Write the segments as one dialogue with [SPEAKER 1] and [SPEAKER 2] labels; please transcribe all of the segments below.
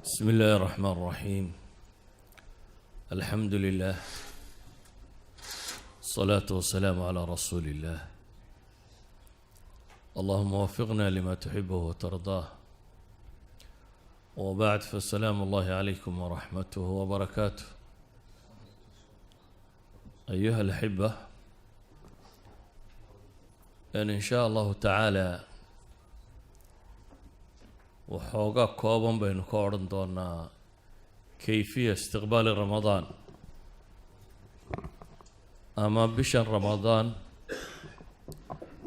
[SPEAKER 1] بسم الله الرحمن الرحيم. الحمد لله، الصلاة والسلام على رسول الله. اللهم وفقنا لما تحبه وترضاه، وبعد، فالسلام الله عليكم ورحمته وبركاته. أيها الأحبة، إن شاء الله تعالى وحوغا كوبان بين كورن دونا كيفية استقبال رمضان، أما بشان رمضان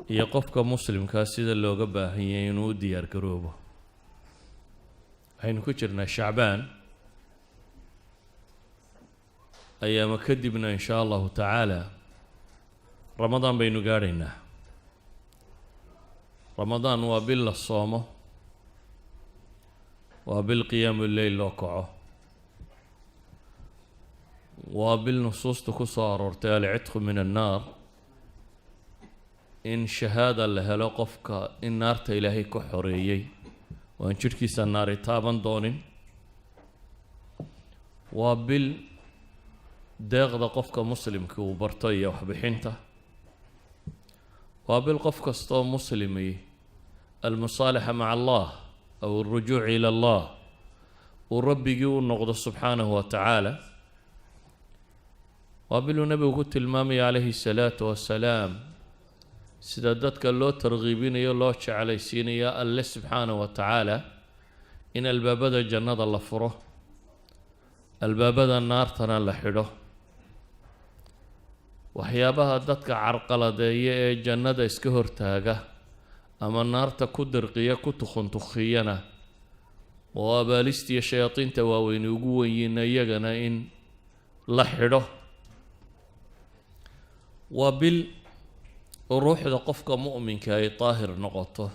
[SPEAKER 1] يقفك مسلم كاسيد اللوغة باهيين وديار قروبه. حين كترنا شعبان أيام كدبنا إن شاء الله تعالى رمضان بين قارنا. رمضان وبال الصومه وبالقيام الليل لوكعه وبالنصوص تكسر ارتال عتق من النار. إن شهادة لها لقفك إن نارت إلهي كحريي وإن شركيس النار تابا دون وبال داغ قفك مسلم كوبرتي وحبحنته وبالقفك استو مسلمي المصالحة مع الله أو الرجوع إلى الله وربي يقول نقض سبحانه وتعالى. وقبل نبي قلت المامي عليه الصلاة والسلام سدادتك الله ترغيبين يا الله على سيني يا الله سبحانه وتعالى إن الباب دا جنة الله فره الباب دا النار تنا لحده وحيابها دتك عرقلة دا جنة اسكهر تاجه أما النار تكدر قيا كتخن تخينا وابالستي الشياطين تواوين وقوين يجنا إن لحده وبالروح قفك مؤمن كاي طاهر نقطه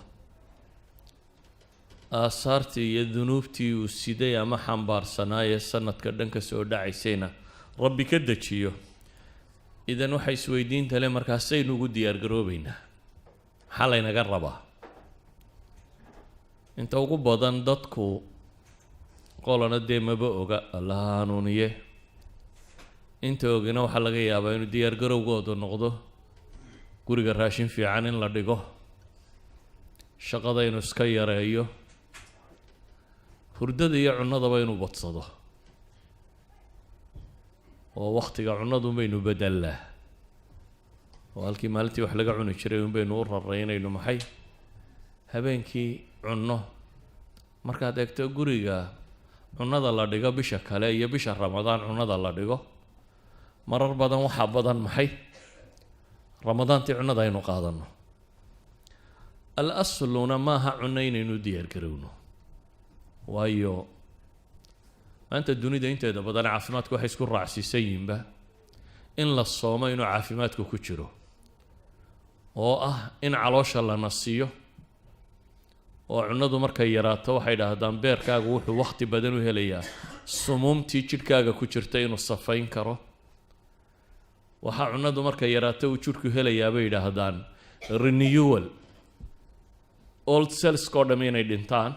[SPEAKER 1] آثارتي يذنوبتي والسيدية ما حنبار سنايا سنة كردنك سوداء عيسينا ربي كدتشيو إذا نوحي سويدين تلي مركاسين وقود ديار قروبينا حالينا قربا انت ugu badan dadku qolana dee maba oga allah hanuuniye inta ogina waxa laga yaabaa inuu diyaar garowgoodu noqdo guriga raashin fiican in la dhigo, shaqada inuu iska yareeyo, hurdada iyo cunadaba inuu badsado oo waqtiga cunadu baynu bedelaa oo halkii maalintii wax laga cuni jiray baynu u raraynayno maxay habeenkii cunno. markaad eegto guriga cunada la dhigo bisha kale iyo bisha ramadaan cunada la dhigo marar badan waxa badan maxay ramadaantii cunada aynu qaadano. al-asluna maaha cunaynaynu diyaar garowno, waayo maanta dunida inteeda badan caafimaadku waxay isku raacsiisan yihiinba in la soomo inuu caafimaadku ku jiro oo ah in caloosha la nasiyo oo cunadu markay yaraato waxay dhahdaan beerkaagu wuxuu waqti badan u helayaa sumuumtii jidhkaaga ku jirta inuu safayn karo. waxa cunadu markay yaraato uu jidhku helayaa bay dhahdaan renewal, old cells kodham inay dhintaan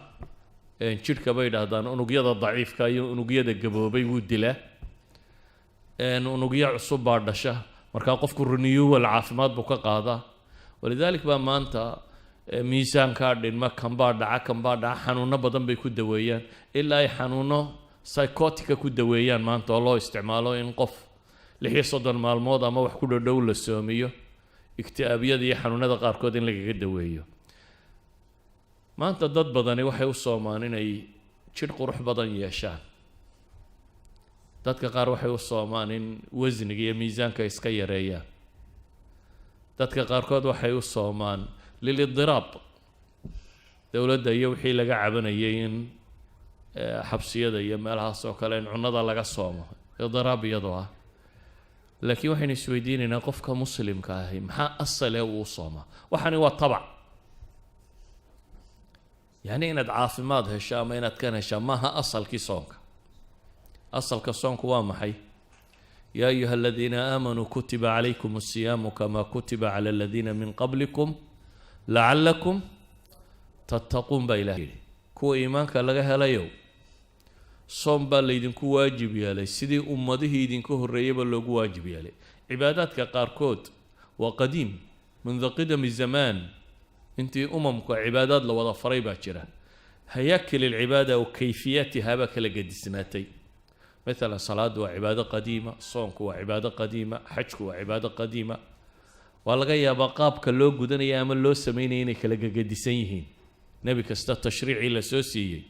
[SPEAKER 1] jidhka bay dhahdaan unugyada daciifka iyo unugyada gaboobay wuu dilaa unugyo cusub baa dhasha markaa qofku renewal caafimaad buu ka qaadaa. walidaalika baa maanta miisaankaa dhinma kanbaa dhaca xanuuno badan bay ku daweeyaan ilaa ay xanuuno psychotica ku daweeyaan maanta oo loo isticmaalo in qof 36 maalmood ama wax ku dhow la soomiyo iktiaabiyada iyo xanuunada qaarkood in lagaga daweeyo. maanta dad badani waxay u soomaan inay jidh qurux badan yeeshaan, dadka qaar waxay u soomaan in wasniga iyo miisaanka iska yareeyaan, dadka qaarkood waxay u soomaan lilidiraab dowladda iyo wixii laga cabanayay in xabsiyada iyo meelahaas oo kale in cunada laga soomo idiraab iyadoo ah. laakiin waxaynu isweydiinaynaa qofka muslimka ahi maxaa asal ee uu soomaa? waxani waa tabac, يعني إن عافماد هشام إن كان هشام ماها أصل كي صونك. أصل كصونك وامحي يا أيها الذين آمنوا كتب عليكم الصيام كما كتب على الذين من قبلكم لعلكم تتقون بإلهي كو إيمانك لغا هلايو صوم باليدينكو واجب يالي سيدي أمته يدينكو الرئيبة اللوغو واجب يالي عبادات كقاركود وقديم منذ قدم الزمان انتي عبادات لو ضفري باكرة هياكل العبادة وكيفيتها بكلا قد سنتي مثلا صلاة وعبادة قديمة صوم وعبادة قديمة حج وعبادة قديمة والغاية بقاب كلو قدن يامل لو سمينين كلا قد سنيهين نبي كستا تشريعي لسوسي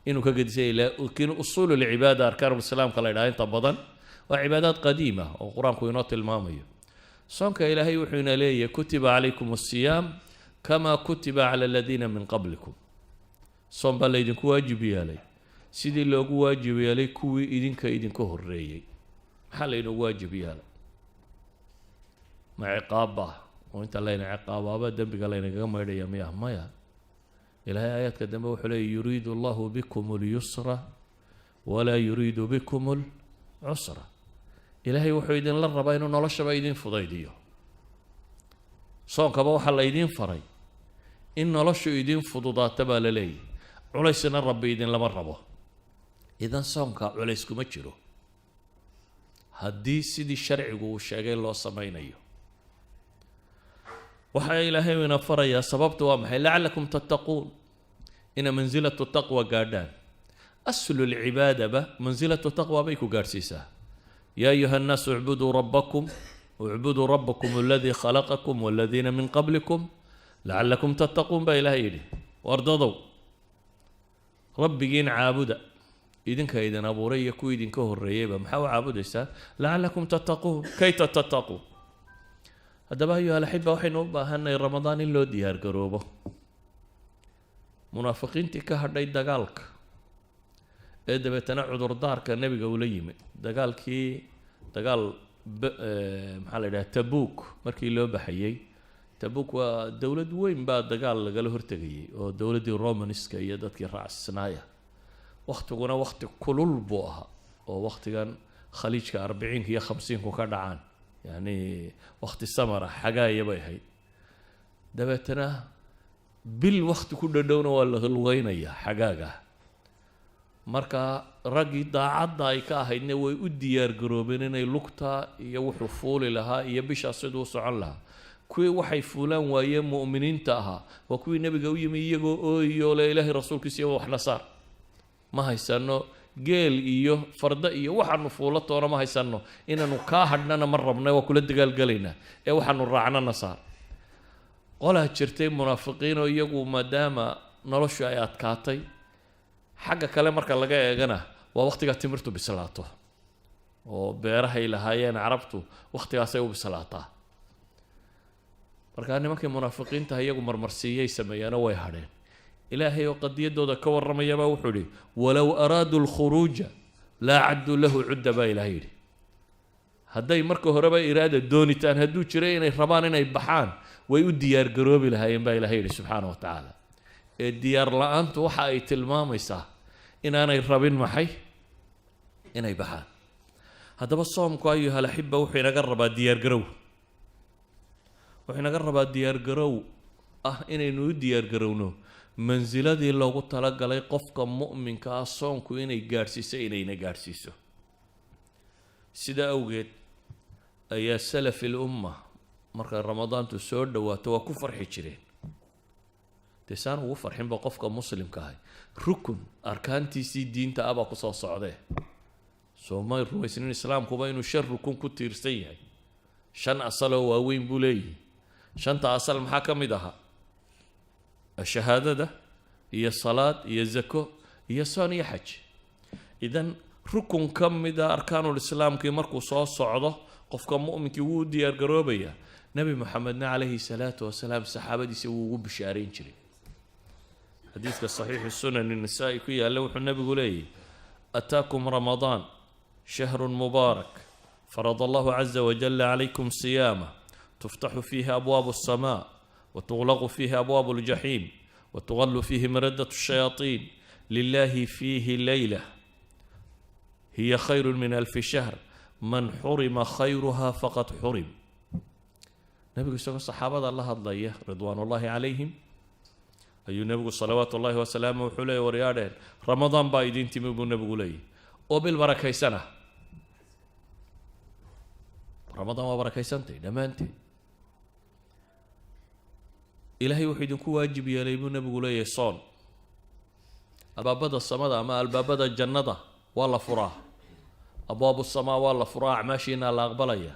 [SPEAKER 1] إنه كقد سي لكن أصول العبادة أركان الإسلام كلا يدعين طبضا وعبادات قديمة وقرآن كوينات المامية صنك إلهي وحينا لي كتب عليكم الصيام كما كتب على الذين من قبلكم صوم بالله يدينكو واجب يالي سيدي لوغو واجب يالي كوي يدينكو هريي محل إنه واجب يالي مع عقابه وانت لين عقابه دنبك لين قام يدي مياه مياه إلهي آيات كدنبه وحلي يريد الله بكم اليسر ولا يريد بكم العسر إلهي وحيدين للربا إنه نلشب أيدين فضيديو صونك بوحا لأيدين فري إن نلشو أيدين فضودات تبا للي عليسنا الرب أيدين لمربا إذن صونك عليسكم أجرو هدي سيدي الشرع والشاقين لو سمين أيو وحا إلهي من فريا سببت وامحي لعلكم تتقون إن منزلة التقوى قادان أسل العبادة منزلة التقوى بيكو قارسيسا يا أيها الناس اعبدوا ربكم الذي خلقكم والذين من قبلكم لعلكم تتقون بإلهي وارضضوا ربكين عابدا إذن كايدن أبو ريكو إذن كهر ريبا محاو عابدا لعلكم تتقون كي تتقون هذا أيها الأحبة وحين وباهن رمضان اللو ديار قروبه منافقين تكهردي دقالك إذا بتنعد ردارك النبي قوليم دقالكي دقال محل ده تبوك مركي لو بحيي تبوك ودولة وين بعد دقال قالوا هرتقي ودولة الرومانسكا هي دتك رأس سنايا وقت قنا وقت كل بوها ووقت كان خليج 40 هي 50 كوكادعان يعني وقت السمرة حاجة يبي هي دبتنا بالوقت كل دونه ولا غلوين يا حاجة marka ragii daacadda ay ka ahaydna way u diyaar garoobeen inay lugta iyo wuxuu fuuli lahaa iyo bisha sidoo socon lahaa kuwii waxay fuulaan waayeen mu'miniinta ahaa waa kuwii nabiga u yimi iyagoo ooyo la ilaahay rasuulkiisa wax la saar ma haysano geel iyo farda iyo waxaanu fuulatoona ma haysano inaanu ka hadhnana ma rabnay waa kula dagaal galayna ee waxaanu raacnana saar qolaa jirtay munaafiqiin oo iyagu maadaama noloshu ay adkaatay xagga kale marka laga eegana waa waqtiga timirtu bislaato oo beerahay lahaayeen carabtu waqtigaas ay u bislaataa marka nimankii munaafiqiinta iyagu marmarsiiyay sameeyana way hadheen ilaahay oo qadiyadooda ka waramayaba wuxuu yiri walaw araadu al-khuruj la addu lahu udda ba ilaahay haday marka horeba iraada doonitaan haduu jiray inay rabaan inay baxaan way u diyaar garoobi lahaayeen ba ilaahay subhanahu wa ta'ala ee diyaar la'aantu waxa ay tilmaamaysaa inaanay rabin maxay inay baxaan haddaba soomku ayuha alaxiba wuxuu inaga rabaa diyaar garow ah inaynu u diyaar garowno manziladii loogu talagalay qofka mu'minka ah soomku inay gaarsiiso inayna gaarsiiso sida awgeed ayaa salafi lumma marka ramadaantu soo dhawaato waa ku farxi jireen تسان وفرحين بقفك مسلم كاي ركن أركان تيسي دين تأبا قصة صعدة سوما الرويسين الإسلام كوباينو شر ركن كتير سيئ شان أصله ووين بولي شان تأصل محاكم دها الشهادة ده هي الصلاة هي الزكاة هي الصلاة هي حج إذن ركن كم ده أركان الإسلام كي مركو صعدة قفك مؤمن كي ودي القرابية نبي محمد عليه الصلاة والسلام صحابة يسووا بشارين شري حديث الصحيح السنن النسائي كي لوح النبي يقول أتاكم رمضان شهر مبارك فرض الله عز وجل عليكم صيامه تفتح فيه أبواب السماء وتغلق فيه أبواب الجحيم وتغل فيه مردة الشياطين لله فيه ليلة هي خير من 1000 شهر من حرم خيرها فقد حرم نبي يقول الصحابة الله الله رضوان الله عليهم ayuu nebigu salawaatu ullaahi wasalaamu wuxuu leeyay waryaadheen ramadaan baa idin timi buu nebigu leeyay oo bil barakaysana ramadaan waa barakaysantay dhammaanteed ilaahay wuxuu idinku waajib yeelay buu nebigu leeyahay soon albaabada samada ama albaabada jannada waa la furaa abwaabu samaa waa la furaa acmaashiina la aqbalaya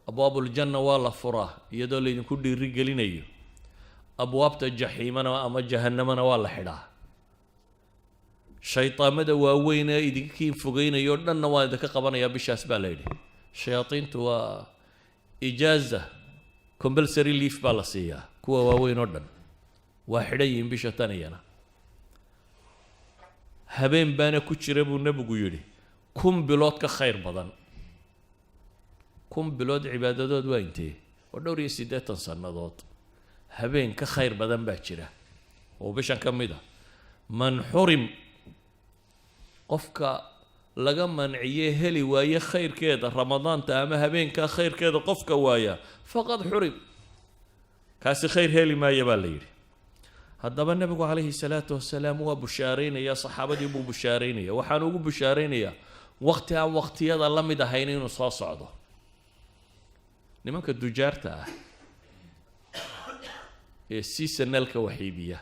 [SPEAKER 1] abwaabuljanna waa la furaa iyadoo laydinku dhiiri gelinayo abwaabta jaxiimana ama jahannamana waa la xidhaa shaydaamada waaweyn ee idinkiin fogeynayo dhanna waa idinka qabanayaa bishaas baa la yidhi shayaadiintu waa ijaaza compulsory leave baa la siiyaa kuwa waaweyn oo dhan waa xidhan yihiin bisha taniyana habeen baana ku jira buu nebigu yidhi 1000 bilood ka khayr badan 1000 bilood cibaadadood waa intee waa 280 sannadood habeen ka khayr badan baa jira oo bishan ka mid ah man xurim qofka laga manciyey heli waaye khayrkeeda ramadaanta ama habeenka khayrkeeda qofka waaya faqad xurim kaasi khayr heli maaya baa la yidhi haddaba nebigu calayhi salaatu wasalaam waa bushaaraynaya saxaabadii buu bushaaraynaya waxaan ugu bushaaraynayaa waqti aan waqtiyada la mid ahayn inuu soo socdo nimanka dujaarta ah ee seasonalka wax iibiya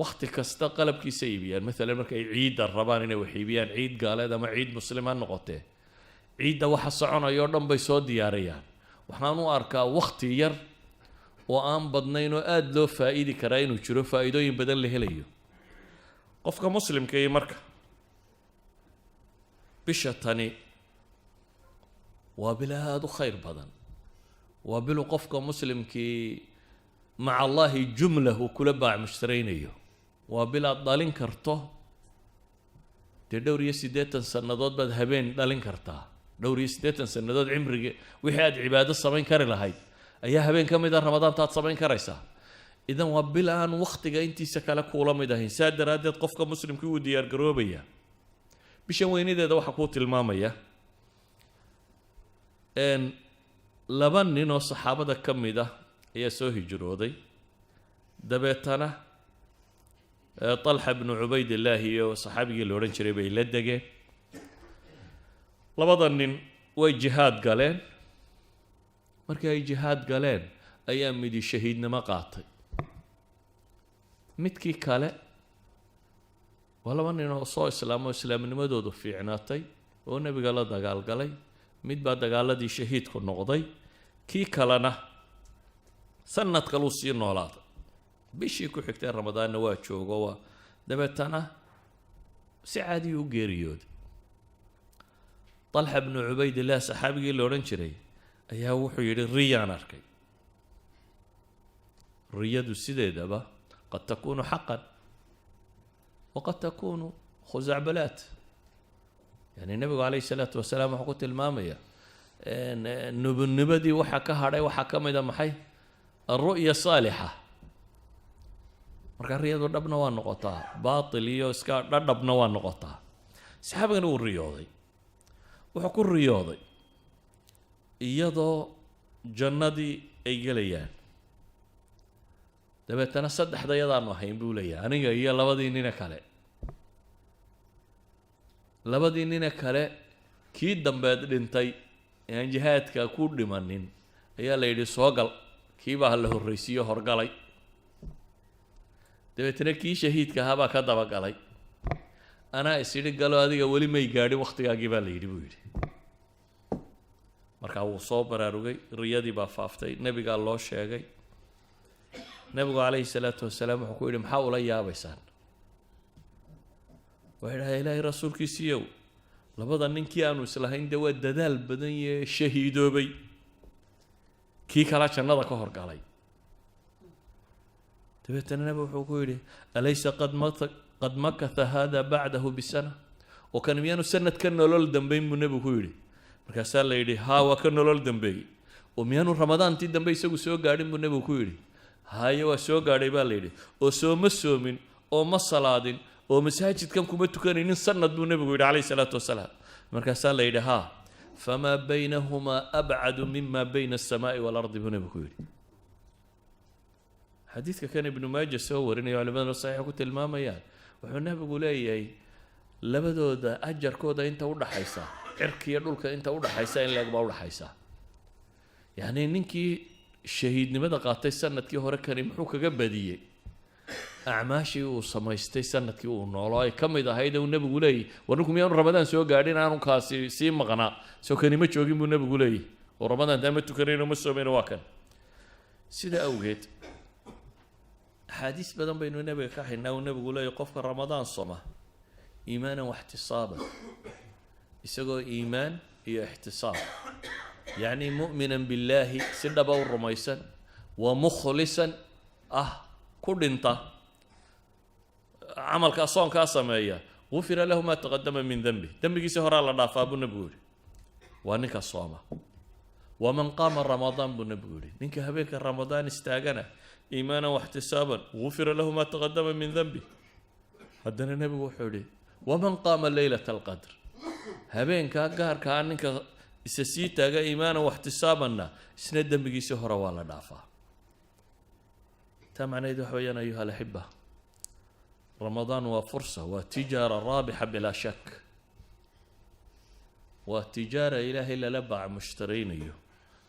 [SPEAKER 1] waqti kasta qalabkiisa iibiyaan maalan markay ciidda rabaan inay wax iibiyaan ciid gaaleed ama ciid muslim ha noqotee ciidda waxa soconaya oo dhan bay soo diyaariyaan waxaan u arkaa waqti yar oo aan badnayn oo aada loo faa'iidi karaa inuu jiro faa'iidooyin badan la helayo qofka muslimka iyo marka bisha tani waa bil aada u khayr badan waa bilu qofka muslimkii maca allaahi jumla uu kula baac mushtaraynayo waa bil aad dhalin karto dee 280 sannadood baad habeen dhalin kartaa 280 sannadood cimriga wixii aad cibaado samayn kari lahayd ayaa habeen ka mid ah ramadaantaad samayn karaysaa idan waa bil aan waqtiga intiisa kale kuula mid ahayn saa daraaddeed qofka muslimkii uu diyaar garoobaya bishan weynadeeda waxaa kuu tilmaamaya laba nin oo saxaabada ka mid ah ayaa soo hijrooday dabeetana طلحة بن عبيد الله وصحابي اللي ورن شري بي لدقه لبضن way jihaad galeen markii ay jihaad galeen ayaa midi shahiidnimo qaatay midkii kale waa laba nin oo soo islaamo islaamnimadoodu fiicnaatay oo nabiga la dagaalgalay mid baa dagaaladii shahiidku noqday kii kalena sanad kale uu sii noolaaday bishii ku xigtay ramadaanna waa joogo waa dabeetana si caadi u geeriyooday طلحة بن عبيد الله صحابي اللي ورن شري أيها وحي الريان أركي الرياد السديدة با قد تكون حقا وقد تكون خزعبلات يعني النبي عليه الصلاة والسلام حقوت المامية النبدي وحكاها رأي وحكا ميدا محي الرؤية صالحة مركا الرياض ردبنا والنقطة باطل يوسكا ردبنا والنقطة صحابي نقول الرياضي wuxuu ku riyooday iyadoo jannadii ay gelayaan dabeetana saddexdayadaanu ahayn buu leeyahay aniga iyo labadii nina kale kii dambeed dhintay ee aan jihaadka ku dhimanin ayaa la yidhi soo gal kii baa la horraysiiyo horgalay dabeetana kii shahiidka ahaa baa ka dabagalay anaa isidhi galo adiga weli may gaadhin wakhtigaagii baa la yidhi buu yidhi markaa wuu soo baraarugay riyadii baa faaftay nebigaa loo sheegay nebigu calayhi salaatu wasalaam wuxuu ku yidhi maxaa ula yaabaysaan waxay dhahay ilaahay rasuulkiisiiyow labada ninkii aanu islahayn dee waa dadaal badan yee shahiidoobay kii kala jannada ka horgalay dabeetana nebigu wuxuu ku yidhi alaysa qad makatha hada bacdahu bisana oo kan miyaanu sanad ka nolol dambayn buu nebigu ku yidhi markaasaa la yidhi haa waa ka nolol dambeeyey oo miyaanu ramadaantii dambe isagu soo gaadhin buu nebigu ku yidhi haye waa soo gaadhay baa la yidhi oo sooma soomin oo ma salaadin oo masaajidkan kuma tukanaynin sanad buu nebigu yidhi calayhi salaatu wasalaam markaasaa la yidhi haa famaa baynahumaa abcadu mima bayna asamaa'i waalardi buu nebigu ku yidhi xadiidka kan ibnu maaja soo warinaya culimaduna saxiixa ku tilmaamayaan wuxuu nabigu leeyahay labadooda ajarkooda inta u dhaxaysa cirkiiyo dhulka inta u dhaxaysa in leeg baa u dhaxaysa yacni ninkii shahiidnimada qaatay sanadkii hore kani muxuu kaga badiyey acmaashii uu samaystay sanadkii uu noolo ay ka mid ahayd uu nebigu leeyahy war ninku miyaanu ramadaan soo gaadhin aanu kaasi sii maqnaa soo kani ma joogin buu nebigu leeyahy oo ramadaan taa ma tukanayno ma soomayno waa kan sida awgeed axaadiis badan baynu nebiga ka haynaa uu nebigu leeyahy qofka ramadaan soma iimaanan waxtisaaban isagoo iimaan iyo ixtisaab yacni mu'minan billaahi si dhaba u rumaysan wa mukhlisan ku dhinta camalkaa soonkaa sameeya gufira lahu maa taqadama min denbi dembigiisii horaa la dhaafaa buu nebigu yihi waa ninka sooma waman qaama ramadaan buu nebigu yihi ninka habeenka ramadaan istaagana iimaanan waxtisaaban gufira lahu maa taqadama min denbi haddana nebigu wuxuu yihi waman qaama leylata alqadr habeenkaa gaarkaa ninka isa sii taaga iimaanan waxtisaabanna isna dembigiisii hore waa la dhaafaa taa macnaheed waxa weeyaan ayuha alaxiba ramadaan waa fursa waa tijaara raabixa bilaa shak waa tijaara ilaahay lala baac mushtaraynayo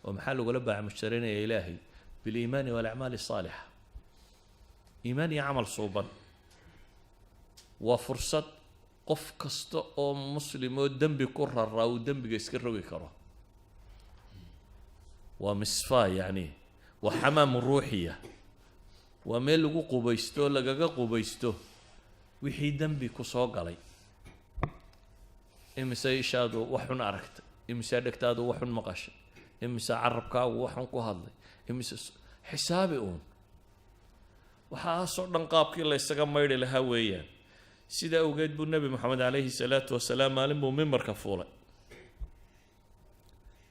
[SPEAKER 1] oo maxaa lagula baac mushtaraynaya ilaahay biliimaani walacmaali asaalixa iimaan iyo camal suuban waa fursad qof kasta oo muslim oo dembi ku raraa uu dembiga iska rogi karo waa misfaa yacni waa xamaamu ruuxiya waa meel lagu qubaysto oo lagaga qubaysto wixii dembi ku soo galay imise ishaadu wax xun aragtay imise dhegtaadu wax xun maqashay imise carabkaagu wax xun ku hadlay imise xisaabi uun waxaasoo dhan qaabkii la ysaga maydhi lahaa weeyaan sida awgeed buu nebi moxamed calayhi salaatu wasalaam maalin buu mimbarka fuulay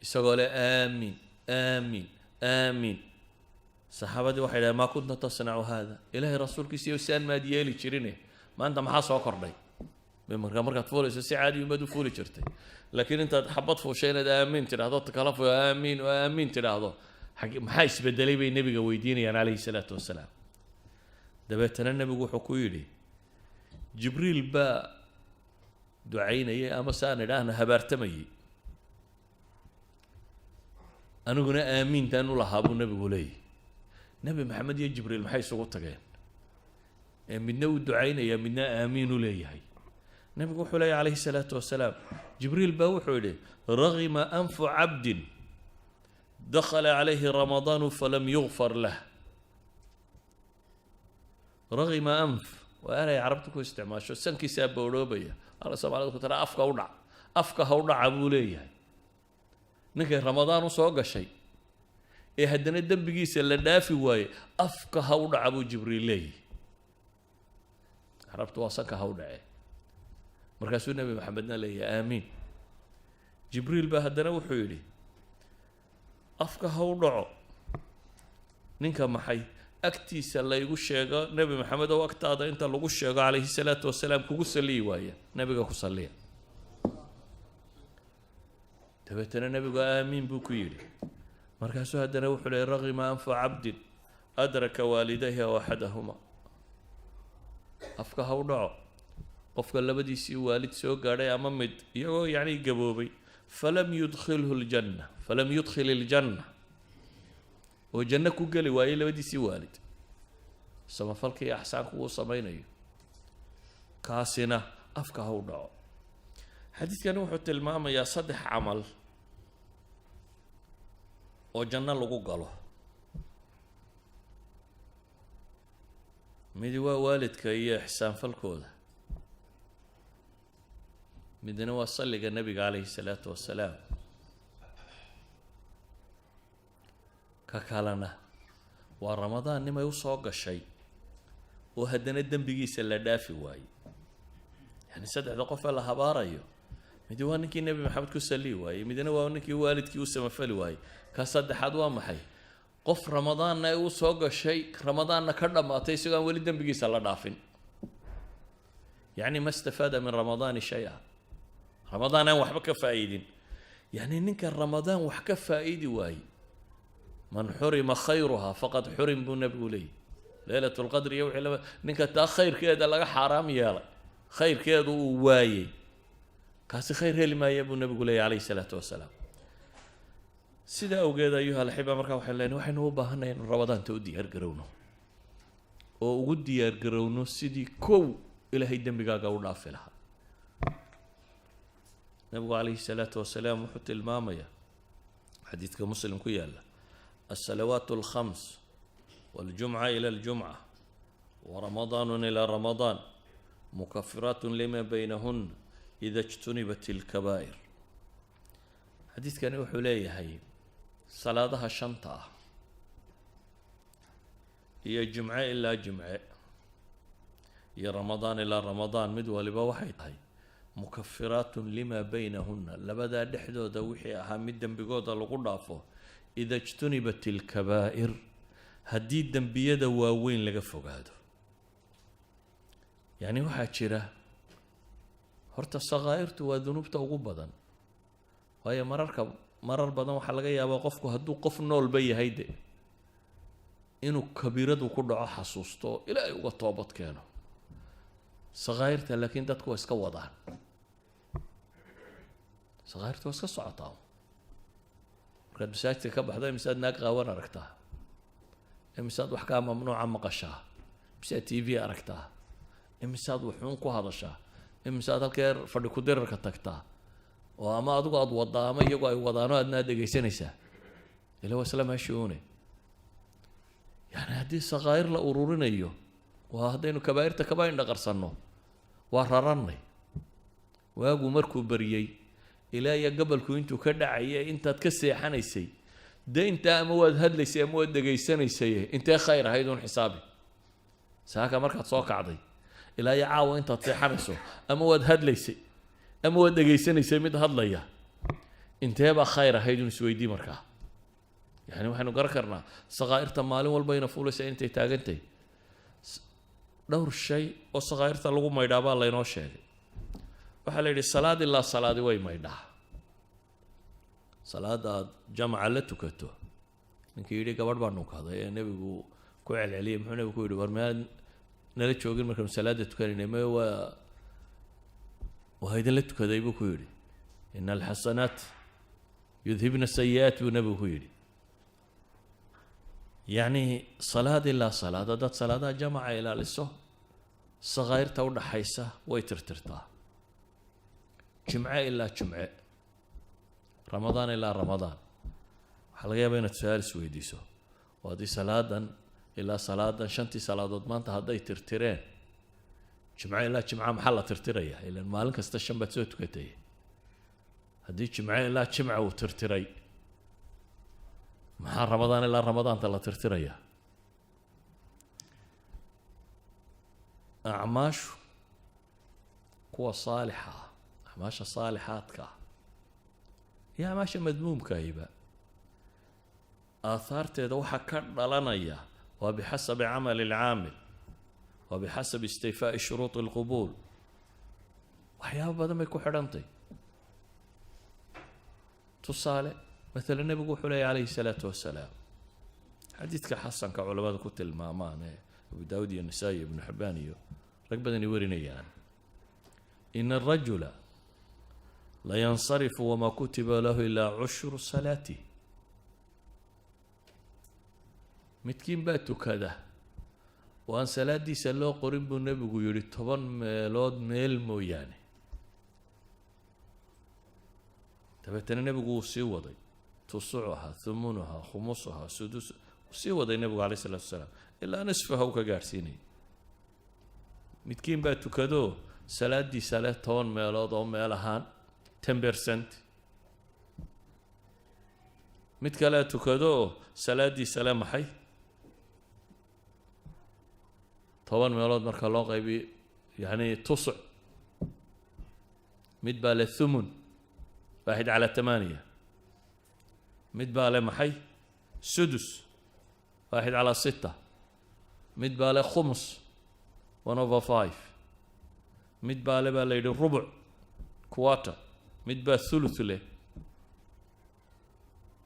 [SPEAKER 1] isagoo leh aamiin aamiin aamiin saxaabadii waxay dhahen maa kunta tasnacu haada ilaahay rasuulkiisiiyo si aan maad yeeli jirine maanta maxaa soo kordhay mimbarka markaad fuulayso si caadi umaad u fuuli jirtay laakiin intaad xabad fuushay inaad aamiin tidhaahdo kala fu aamiin oo aamiin tidhaahdo maxaa isbedelay bay nebiga weydiinayaan calayhi salaatu wasalaam dabeetana nebigu wuxuu ku yidhi jibriil baa ducaynayay ama saan idhaahna habaartamayay aniguna aamiintaan u lahaa buu nebigu leeyahy nebi maxamed iyo jibriil maxay isugu tageen ee midna uu ducaynaya midna aamiin u leeyahay nebigu wuxuu leeyahy calayhi salaatu wasalaam jibriil baa wuxuu yidhi ragima anfu cabdin dakhala calayhi ramadaanu falam yugfar lah ragima anf waa eray carabta ku isticmaasho sankiisaa boodhoobaya ala soomaalida ku tara afka u dhac afka ha u dhaca buu leeyahay ninkay ramadaan u soo gashay ee haddana dembigiisa la dhaafi waaye afka ha u dhaca buu jibriil leeyahy carabtu waa sanka ha u dhacee markaasuu nebi maxamedna leeyahay aamiin jibriil baa haddana wuxuu yidhi afka ha u dhaco ninka maxay agtiisa laygu sheego nebi maxamed oo agtaada inta lagu sheego calayhi salaatu wasalaam kugu saliyi waaya nebiga ku saliya dabeetana nebigu aamiin buu ku yidhi markaasuu haddana wuxuu leeyay ragima anfu cabdin adraka waalidayhi aw axadahuma afka ha u dhaco qofka labadiisii waalid soo gaadhay ama mid iyagoo yacni gaboobay falam yudkhilhu ljanna falam yudkhil iljanna oo janno ku geli waayey labadiisii waalid samafalka iyo axsaanku uu samaynayo kaasina afka ha u dhaco xadiidkani wuxuu tilmaamayaa 3 camal oo janno lagu galo midi waa waalidka iyo ixsaanfalkooda midna waa salliga nebiga calayhi salaatu wasalaam ka kalena waa ramadaan nimay u soo gashay oo haddana dembigiisa la dhaafi waayey yani 3 qof ee la habaarayo midi waa ninkii nebi maxamed ku salli waayey midna waa ninkii waalidkii u samafali waayey ka saddexaad waa maxay qof ramadaanna ay u soo gashay ramadaanna ka dhammaatay isagoo aan weli dembigiisa la dhaafin yacni ma istafaada min ramadaani shay-a ramadaan aan waxba ka faa'iidin yacni ninka ramadaan wax ka faa'idi waayey man xurima khayruhaa faqad xurim buu nebigu leeyahy leylatul qadr iyo wixii laba ninka taa khayrkeeda laga xaaraam yeelay khayrkeedu uu waayey kaasi khayr heli maaya buu nabigu leeyahy calayhi salaatu wasalaam sidaa awgeed ayuha alxiba markaa waxay leenahay waxaynu u baahannahay in ramadaanta u diyaar garowno oo ugu diyaar garowno sidii kow ilaahay dembigaaga u dhaafi lahaa nabigu calayhi salaatu wasalaam wuxuu tilmaamayaa xadiidka muslim ku yaalla الصلوات الخمس والجمعة إلى الجمعة ورمضان إلى رمضان مكفرات لما بينهن إذا اجتنبت الكبائر حديث كان يوحي هي صلاتها شنطة هي جمعة إلا جمعة هي رمضان إلى رمضان مدولي بوحي هي مكفرات لما بينهن لبدا دحدو دوحي أهامدا بقوضة لقضافه إذا اجتنبت الكبائر هدي الدنبية واوين لقى فوق هذا يعني واحد شيرة هرت الصغائر توا ذنوب توقو بدن وهي مرر بدن وحلقة يا وقفكو هدو قف نول بي هيدي إنو كبيرة وكل حسوستو إلى وطابط كانوا صغائر لكن دتكو اسكا وضعن صغائر تو اسكا صعطاو markaad masaajidka ka baxdo imisaad naag qaawan aragtaa imisaad wax kaa mamnuuca maqashaa imisaad t v aragtaa imisaad wuxuun ku hadashaa imisaad halkeer fadhi ku dirarka tagtaa oo ama adigu aad wadaa ama iyagu ay wadaano aadna dhegaysanaysaa ila waa isla meeshuune yani haddii saqaayir la ururinayo waa haddaynu kabaa'irta kaba indhaqarsanno waa rarannay waagu markuu baryey ilaa iyo gabalku intuu ka dhacayay intaad ka seexanaysay deynta ama waad hadlaysay ama waad dhegaysanaysay intee khayr ahayd uun xisaabi saaka markaad soo kacday ilaa iyo caawa intaad seexanayso ama waad hadlaysay ama waad dhegaysanaysay mid hadlaya intee baa khayr ahayd uun isweydii markaa yani waxaynu garan karnaa saqaa'irta maalin walba ina fuulaysa intay taagantay dhowr shay oo saqaa'irta lagu maydhaa baa laynoo sheegay waxaa la yidhi salaad ilaa salaadi way maydhaa salaada aad jamaca la tukato ninkii yidhi gabadh baa nunkaday ee nebigu ku celceliyay muxuu nebigu ku yidhi war mead nala joogin markaanu salaada tukanaynay me waa idinla tukaday buu ku yidhi ina alxasanaat yudhibna sayi'aat buu nebigu ku yidhi yacni salaad ilaa salaad haddaad salaadaha jamaca ilaaliso saqaa'irta u dhaxaysa way tirtirtaa jimce ilaa jimce ramadaan ilaa ramadaan waxaa laga yaabaa inaad su-aal isweydiiso oo haddii salaadan ilaa salaadan shantii salaadood maanta hadday tirtireen jimce ilaa jimca maxaa la tirtirayaa ilaan maalin kasta shan baad soo tukatay haddii jimce ilaa jimca uu tirtiray maxaa ramadaan ilaa ramadaanta la tirtirayaa acmaashu kuwa saalixa ah أعماش الصالحات كا هي أعماش مذموم كايبة آثار تدوحة كرلانية وبحسب عمل العامل وبحسب استيفاء شروط القبول وحياه بدل ما يكون حرمتي تصالح مثلا النبي يقول عليه الصلاة والسلام حديث كحسن كعلماء كتب المامان أبو داود النسائي ابن حبان ركبة يوريني يعني إن الرجل لا ينصرف وما كتب له إلا عشر صلاته متكين باتو كذا وأن صلاة دي سلو قريب النبي يقول طبعا ميلود ميل موياني تبتني النبي يقول سيوضي تصعها ثمنها خمسها سدس سيوضي النبي عليه الصلاة والسلام إلا نصفها وكجارسيني متكين باتو كذا صلاة دي صلاة طبعا ميلود أو ميلهان 10% mid kale tukado salaadii salaam maxay 10 meelood marka loo qaybiyo yani tusc mid baa le thumun 1/8 mid baa le maxay sudus 1/6 mid baa le khums 1/5 mid baa le baa la yidhi rubuc quarter mid baa thuluth leh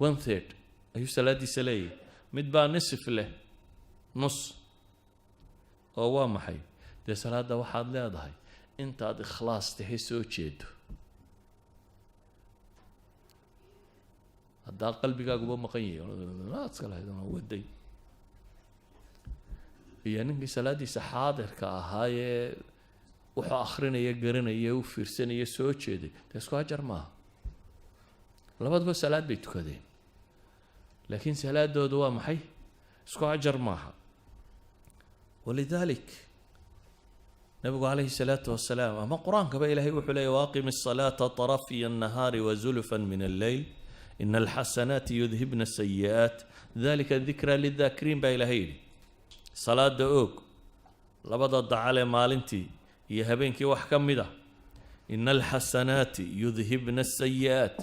[SPEAKER 1] 1/3 ayuu salaadiisa leeyahay mid baa nisf leh nus oo waa maxay dee salaada waxaad leedahay intaad ikhlaas tahay soo jeedo haddaa qalbigaaguba maqan yahay iska lahaydana waday iyo ninkii salaadiisa xaadirka ahaayee wuxuu akrinaya garanaya u fiirsanaya soo jeeday dee isku ajar maaha labaduba salaad bay tukadeen laakiin salaadoodu waa maxay isku ajar maaha walidalik nabigu calayhi salaatu wasalaam ama qur-aankaba ilaahay wuxuu leeyahy waaqimi الصalaata طarafiya الnahaari wazulfa min alleyl ina alxasanaati yudhibna sayi'aat dalika dikra lidaakiriin baa ilaahay yidhi salaada oog labada dacalee maalintii iyo habeenkii wax ka mid ah ina alxasanaati yudhibna asayi'aat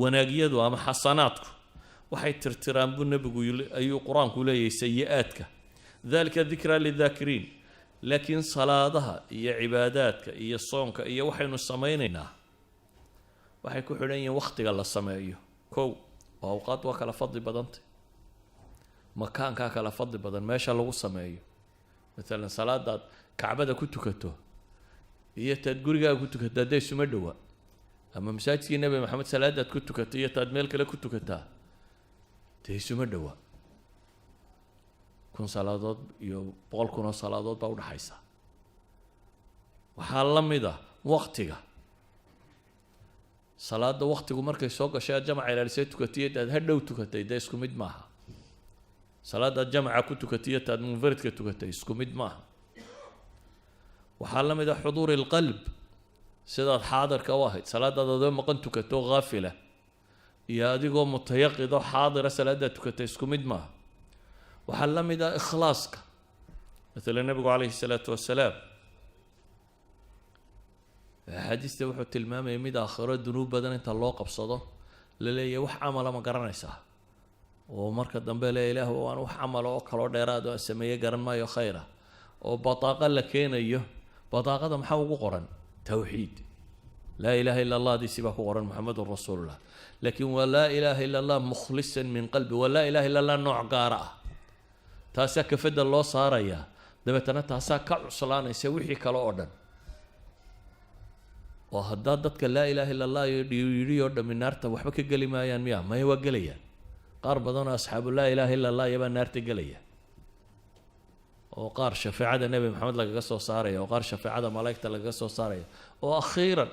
[SPEAKER 1] wanaagyadu ama xasanaadku waxay tirtiraan buu nebigu ayuu qur-aanku leeyahay sayi-aadka dalika dikra lidaakiriin laakiin salaadaha iyo cibaadaadka iyo soonka iyo waxaynu samaynaynaa waxay ku xidhan yihiin wakhtiga la sameeyo kow oo awqaad waa kala fadli badantay makaankaa kala fadli badan meesha lagu sameeyo maalan salaadaad kacbada ku tukato iyo taad gurigaaga ku tukato hadday isuma dhowa ama masaajidkii nebi maxamed salaadaad ku tukato iyo taad meel kale ku tukataa dee isuma dhowa 1000 salaadood iyo 100 kun oo salaadood baa udhaxaysa waxaa la mid ah waqtiga salaada waqtigu markay soo gashay jamaca ilaalisay tukatay taad hadhow tukatay dee isku mid maaha salaada jamaca ku tukatay taad munfaridka tukatay isku mid maaha waxaa la mid ah xuduur alqalb sidaad xaadirka u ahayd salaadaad adoo maqan tukato ghaafila iyo adigoo mutayaqido xaadira salaadaad tukatay isku mid maaha waxaa la mid ah ikhlaaska مثلا nabigu calayhi الsalaatu wasalaam axaadiista wuxuu tilmaamayay mid aakhiro dunuub badan inta loo qabsado la leeyahay wax camala ma garanaysaa oo marka dambe le ilaah waan wax camala oo kaloo dheeraad oo sameeye garan maayo khayra oo bataaqa la keenayo bataaqada maxaa ugu qoran tawxiid laa ilaaha illa allah diisi baa ku qoran muxamedun rasuulullah laakiin waa laa ilaaha illa allah mukhlisan min qalbi waa laa ilaaha illa allah nooc gaara ah taasaa kafada loo saarayaa dabeetana taasaa ka cuslaanaysa wixii kale oo dhan oo haddaa dadka laa ilaaha illa allah yidhi oo dhammi naarta waxba ka geli maayaan miya maya waa gelayaan qaar badanoo asxaabu laa ilaaha illa allah iyabaa naarta gelaya oo qaar shafeecada nebi maxamed lagaga soo saaraya oo qaar shafeecada malaa'igta lagaga soo saaraya oo akhiiran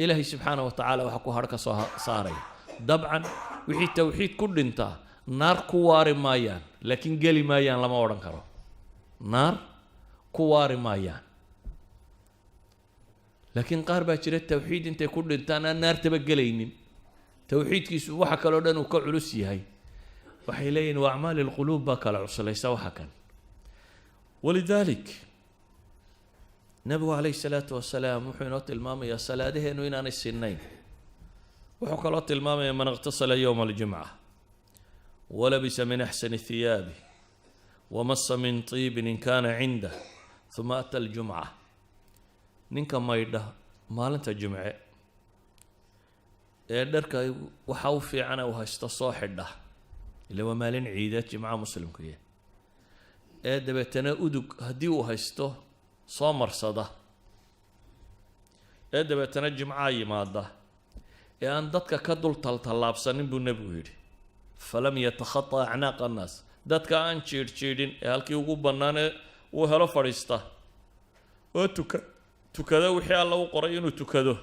[SPEAKER 1] ilaahay subxaana wa tacaala waxa ku har ka soo saaraya dabcan wixii tawxiid ku dhintaa naar ku waari maayaan laakiin geli maayaan lama odhan karo naar ku waari maayaan laakiin qaar baa jira tawxiid intay ku dhintaan aan naartaba gelaynin tawxiidkiisu waxa kaloo dhan uu ka culus yahay waxay leeyihin waa acmaali lquluub baa kala cuslaysa waxa kan walidalik nabigu calayhi salaatu wasalaam wuxuu inoo tilmaamayaa salaadaheenu inaanay sinnayn wuxuu kaloo tilmaamayaa man iqtasala yowma aljumca walabisa min axsani hiyaabi wamasa min tiibin in kaana cindah uma ata aljumca ninka maydha maalinta jumce ee dharka waxa u fiicana uu haysto soo xidha ila waa maalin ciideed jimcaha muslimku yahay ee dabeetana udug haddii uu haysto soo marsada ee dabeetana jimcaha yimaada ee aan dadka ka dul taltallaabsanin buu nebigu yidhi falam yatakhata acnaaqa annaas dadka aan jiidhjiidhin ee halkii ugu bannaanee uu helo fadhiista oo tukada wixii alla u qoray inuu tukado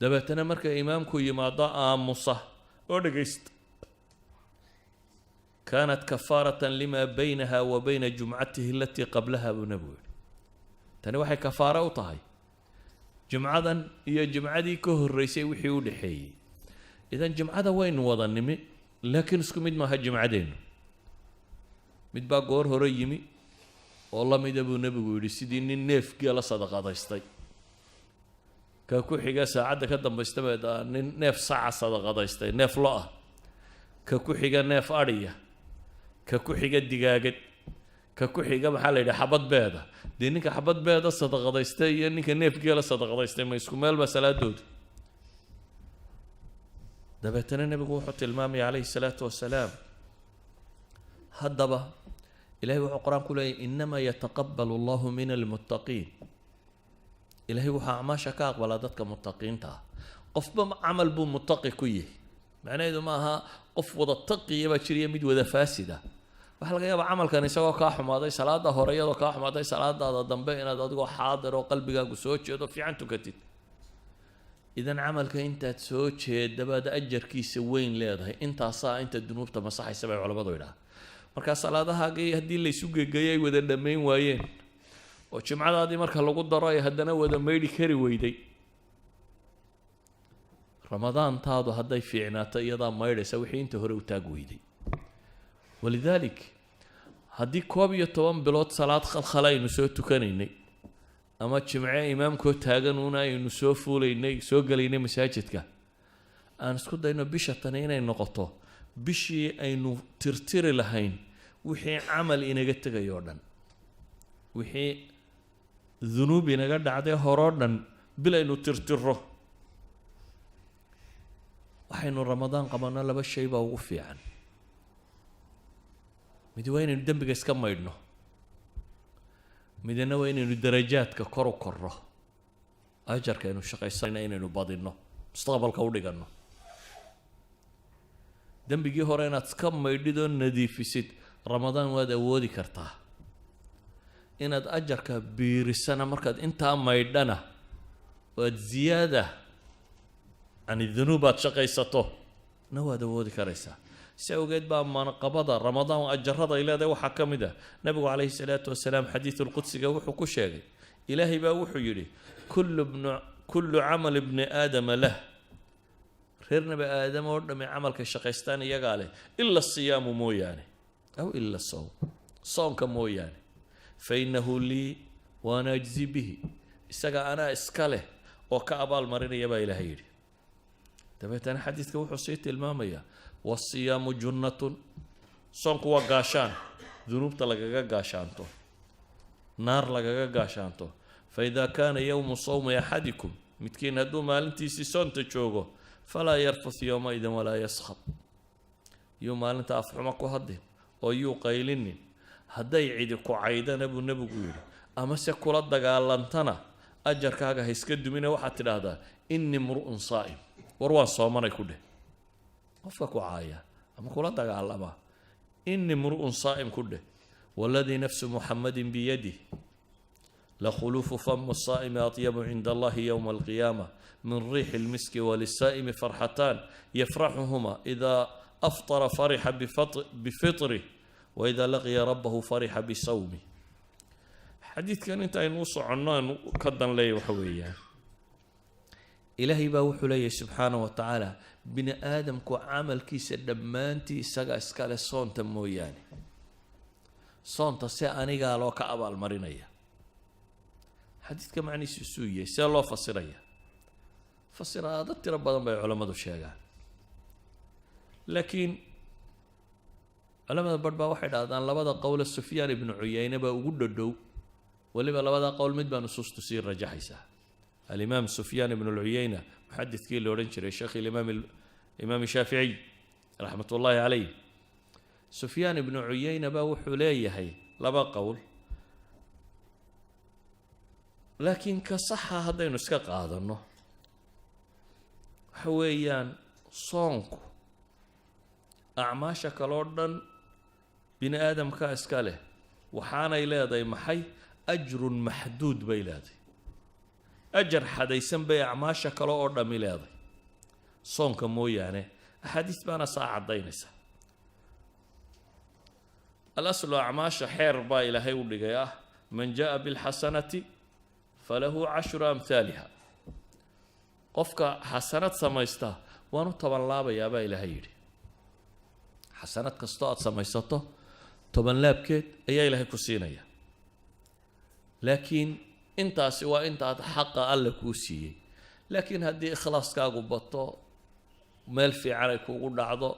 [SPEAKER 1] dabeetana marka imaamku yimaado aamusa oo dhegaysta kaanat kafaaratan lima baynaha wa bayna jumcatihi alatii qablaha buu nebigu yidhi tani waxay kafaaro u tahay jumcadan iyo jumcadii ka horreysay wixii u dhexeeyey idan jumcada waynu wada nimi laakiin isku mid maaha jumcadeennu mid baa goor hore yimi oo la mida buu nebigu yidhi sidii nin neefgii la sadaqadaystay ka ku xiga saacadda ka dambaysta baa nin neef saca sadaqadaystay neef lo ah ka ku xiga neef adhiya ka ku xiga digaagad ka ku xiga maxaa la yidhi xabad beeda dee ninka xabad beeda sadaqadaystay iyo ninka neefgii la sadaqadaystay ma isku meel baa salaadoodu dabeetana nebigu wuxuu tilmaamaya calayhi salaatu wasalaam haddaba إلهي وحو قرآن كله إنما يتقبل الله من المتقين إلهي وحا عماشا أقبل دادك متقين تا قف عمل بو متقي كيه معناه إذا ماها قف وضا تقي يبا شريا ميد وذا فاسدة waxaa laga yaabaa camalkan isagoo kaa xumaaday salaada hore iyadoo kaa xumaaday salaadaada dambe inaad adigoo xaadir oo qalbigaagu soo jeedo fiican tukatid idan camalka intaad soo jeedabaad ajarkiisa weyn leedahay intaasaa inta dunuubta masaxaysa bay culamadu yidhaha markaa salaadahaagii haddii laysu gegeeyay ay wada dhammayn waayeen oo jimcadaadii marka lagu daro ay haddana wada maydhi kari weyday ramadaantaadu hadday fiicnaato iyadaa maydhaysa wixii inta hore u taag weyday ولذلك هدي كوب يتوان بلوت صلاة خلخلا ينسو تكنيني أما جمعي إمامكو تاغنونا ينسو فوليني سو قليني مساجدك أنا سكود إنه بيشة تنين إنه قطو بيشي إنه ترتير لهين وحي عمل إنه قتك يوردن وحي ذنوب إنه قد عدي هوردن بلا إنه ترتيره وحين رمضان قمنا لبا الشيبة وغفي عنه mid waa inaynu dembiga iska maydhno midna waa inaynu darajaadka kor u korro ajarka aynu shaqaysanayna inaynu badinno mustaqbalka u dhiganno dembigii hore inaad iska maydhidoo nadiifisid ramadaan waad awoodi kartaa inaad ajarka biirisana markaad intaa maydhana waad ziyaada can dunuubaad shaqaysato na waad awoodi karaysaa سأوجد بقى منقبضة رمضان أجرها إلى ذا وحكمده نبي عليه الصلاة والسلام حديث القدس جوح كشاجي إلهي بوح يري كل عمل ابن آدم له خيرنا بآدم ورد من عمل كشقيستاني يقاله إلا الصيام مو يعني أو إلا الصوم صوم كمو يعني فإنه لي وأنا أجزي به استجا أنا إسكاله وكأبا المرين يبا إلهي يري تبعت أنا حديث جوح صيت المامية والصيام جنة صنق وقاشان ذنوب تلقى قاشانتو نار لقى قاشانتو فإذا كان يوم صوم أحدكم متكين هدو مالنتي سيسون تشوغو فلا يرفث يومئذ ولا يسخط يوم مالنت أفحمك وهدي ويو قيلني هدي عيدكو عيدا نبو قيل أما سيكول الدقاء لانتنا أجر كاقا هيسكد من واحد هذا إني امرؤ صائم وروان صومنا يكوده قفك وعايا أما كل دقالما إني امرؤ صائم كله والذي نفس محمد بيده لخلوف فم الصائم أطيب عند الله يوم القيامة من ريح المسك وللصائم فرحتان يفرحهما إذا أفطر فرح بفطره وإذا لقي ربه فرح بصومه حديث كان انت ينوص عنان كدا لي وحويا إلهي باوحو لي سبحانه وتعالى بني آدم كو عمل كيس دمانتي ساقا اسكالي صونتا موياني صونتا سي أني قالوا كأبا المرينية حديث كمعني سوسوية سي الله فصيرية فصير هذا تربى ضمن علماء الشيغان لكن علماء بربا واحد هذا لبدا قول السفيان بن عيينة بوجود الدو ولما لبدا قول مدبا نصوص تسير رجحيسه الإمام سفيان بن العيينة محدث كيل لورنشر الشيخ الإمام الشافعي رحمة الله عليه سفيان بن عيينة باو حليه هي لبا قول لكن كصحة هذا ينسكق هذا إنه حويان صونك أعماشك لوردن بني آدم كاسكاله وحانا إلى ذي محي أجر محدود بيلادي أجر حديثاً بأعماشا كلا أوردا ميلادي صونك مويانه أحاديث بانا ساعة دينيسا الأصل أعماشا حير با إلهي ولقياه من جاء بالحسنة فله 10 أمثالها قفك حسنات سميستا وانو طبعا لابا يابا إلهي يري حسنات كستاء سميستا طبعا لابكت أي إلهي كسينيا لكن intaasi waa intaad xaqa alle kuu siiyey laakiin haddii ikhlaaskaagu bato meel fiican ay kugu dhacdo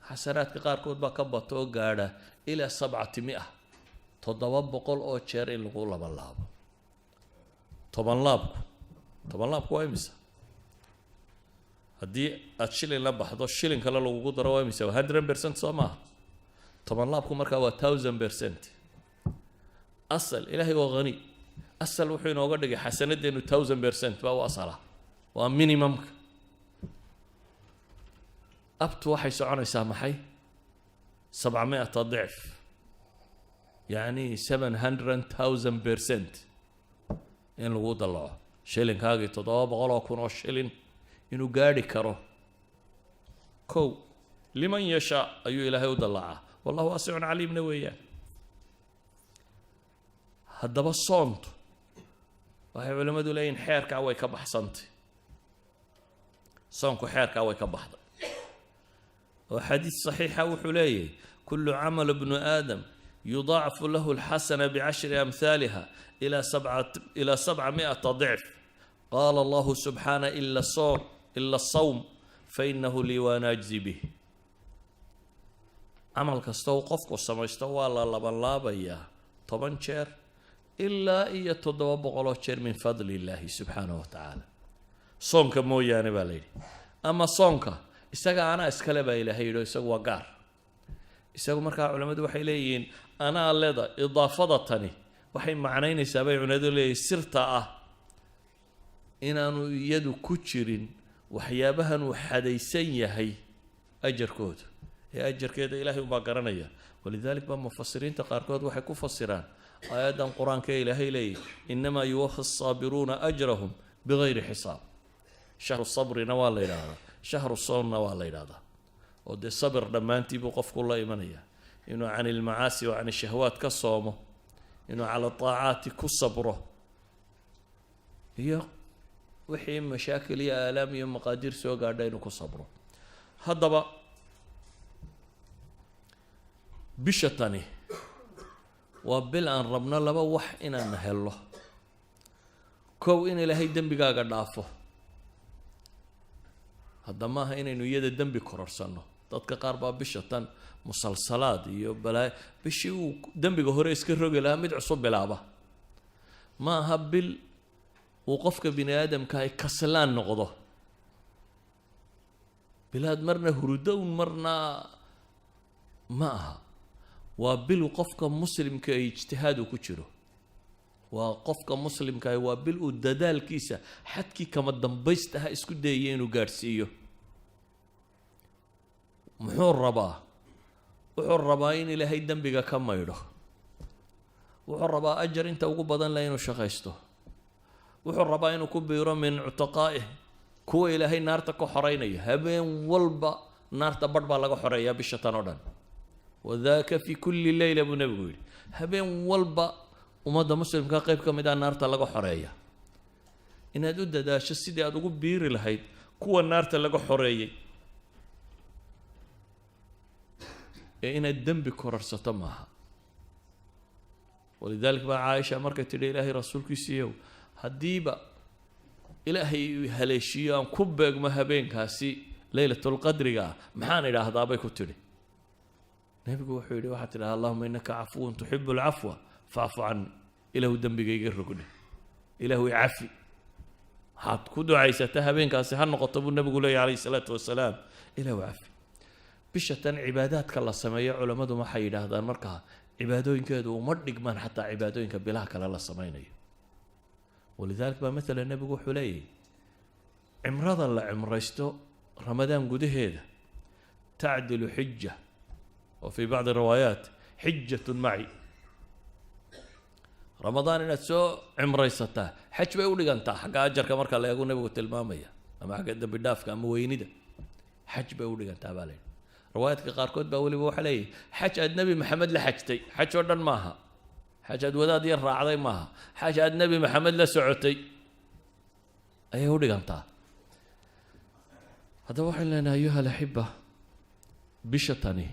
[SPEAKER 1] xasanaadka qaarkood baa ka bato oo gaadha ilaa 700 700 oo jeer in lagu laabo toban laabku waa imisa haddii aad shilin la baxdo shilin kale lagugu daro waa imisa 100% soo maaha toban laabku markaa waa 1000% asal ilaahay waa qani asal wuxuu inooga dhigay xasanadeenu 1000% baa u asala waa minimumka abtu waxay soconaysaa maxay 700 ضعف يعني 700,000% in lagu dalaco shilinkaagii 700,000 oo shilin inuu gaari karo kow liman yasha ayuu ilaahay u dalacaa wallahu waasi'un caliimna weeyaan haddaba soontu waxay culimmadu leeyihin xeerkaa way ka baxsantay soonku xeerkaa way ka baxday وحديث صحيح وحليه كل عمل ابن آدم يضاعف له الحسنة ب10 أمثالها إلى 700 ضعف قال الله سبحانه إلا الصوم فإنه لي وأنا أجزي به عمل كستو قفك وسميستو الله لبن لابيا طبعا شير إلا إيا تضوى بغلو شير من فضل الله سبحانه وتعالى صومك مو يعني بالي أما صومك isaga ana iskale baa ilaahay yidho isagu waa gaar isagu markaa culimadu waxay leeyihiin ana leeda idaafadatani waxay macnaynaysaa bay culimadu leeyihiin sirta ah inaanu iyadu ku jirin waxyaabahan uu xadaysan yahay ajarkooda ee ajarkeeda ilaahay u baa garanaya walidaalika ba mufassiriinta qaarkood waxay ku fasiraan aayadan quraanka ilaahay leeyahay inma yuwaffa as-sabiruna ajrahum bighayri hisaab shahru sabrina waa la yiraahdaa شهر الصوم نوال هذا ودي صبر دمانتي بقف كل إيمانية إنه عن المعاصي وعن الشهوات كصومه إنه على الطاعات كصبره هي وحي مشاكل يا آلام يا مقادير سوى قاعدين كصبره هذا بقى بشتني وبالآن ربنا لبا وح إنا نهله كو إن لهي دم بقى قدافه هذا ما هي إنه يد الدم بكررسانه dadka qaar baa bishatan musalsalaad iyo balaa bishii uu dambiga hore iska rogi lahaa mid cusub bilaaba ma aha bil uu qofka bini aadamka ay kaslaan noqdo bilaad marna hurudown marna ma aha waa bil qofka muslimka ay ijtihaad ku jiro waa qofka muslimka ay waa bil uu dadaalkiisa xadkii kama dambaystaha isku dayay inuu gaarsiiyo muxuu rabaa in ilaahay dambiga ka maydho wuxuu rabaa ajar inta ugu badan la inuu shaqaysto wuxuu rabaa inuu ku biiro min utaqaa'ih kuwa ilaahay naarta ka xoreynaya habeen walba naarta badh baa laga xoreeyaa bisha tan oo dhan wadaaka fi kulli layla bu nabigu yidhi habeen walba ummadda muslimka qayb ka mid ah naarta laga xoreeya inaad u dadaasho sidii aad ugu biiri lahayd kuwa naarta laga xoreeyay إن الذنب كررسته معها ولذلك بقى عائشة مركز تدي إلهي رسولك يسيو هديبا إلهي هليشيان كبق مهبين كاسي ليلة القدر محان إله ضابي كتري نبي وحيدي واحد اللهم إنك عفو تحب العفو فاعف عني إله الذنب يقرقني إله يعفي حط كدو عيسى تهبين كاسي هنقطب النبي عليه الصلاة والسلام إله يعفي bishatan cibaadaadka la sameeyo culimadu waxay yiraahdaan markaa cibaadooyinkeedu uma dhigmaan xataa cibaadooyinka bilaha kale la sameeyo walidaalka ba mesela nabigu wuxuu leeyahay cimrada la cimraysto ramadaan gudaheeda تعدل حجة وفي بعض الروايات حجة معي رمضان إن تسو عمريسته حج بيقول أنت حق أجر كمرك الله يقول نبي التلمامية أما حق الدب الداف كم وينيده حج بيقول أنت بالين روايات كقاركود بقول بوح عليه حج النبي محمد لحجتي حج ودن ماها حج وداد يرفع عظيم ماها حج النبي محمد لسعتي أيه هو أنت هذا واحد لنا أيها الأحبة بشتني